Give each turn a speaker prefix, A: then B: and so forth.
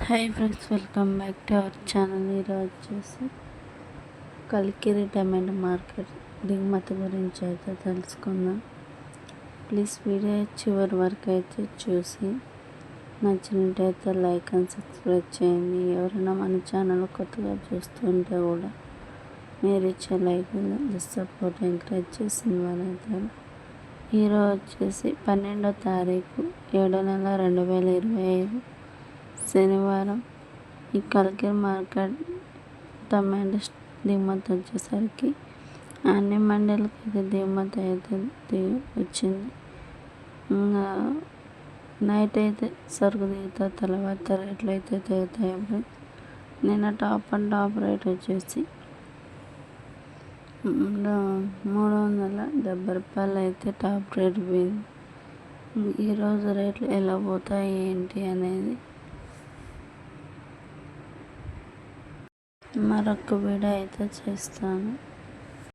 A: Hi friends, welcome back to our channel. ఈరోజు వచ్చేసి Kalikiri tomato market దిగుమతి గురించి అయితే తెలుసుకుందాం. ప్లీజ్ వీడియో చివరి వరకు అయితే చూసి నచ్చినట్టయితే లైక్ అండ్ సబ్స్క్రైబ్ చేయండి. ఎవరైనా మన ఛానల్ కొత్తగా చూస్తుంటే కూడా మీరు ఇచ్చే లైక్ సపోర్ట్ ఎంకరేజ్ చేసిన వాళ్ళైతే. ఈరోజు వచ్చేసి 12వ తారీఖు 7వ నెల 2025 శనివారం. ఈ కలికిరి మార్కెట్ టమాటో దిగుమతి వచ్చేసరికి అన్ని మండలకి అయితే దిగుమతి అయితే వచ్చింది. ఇంకా నైట్ అయితే సరుకు దిగుతుంది, తర్వాత రేట్లు అయితే దిగుతాయి. నిన్న టాప్ రేట్ వచ్చేసి 370 రూపాయలు అయితే టాప్ రేట్ పోయింది. ఈరోజు రేట్లు ఎలా పోతాయి ఏంటి అనేది మరొక వీడియో అయితే చేస్తాను.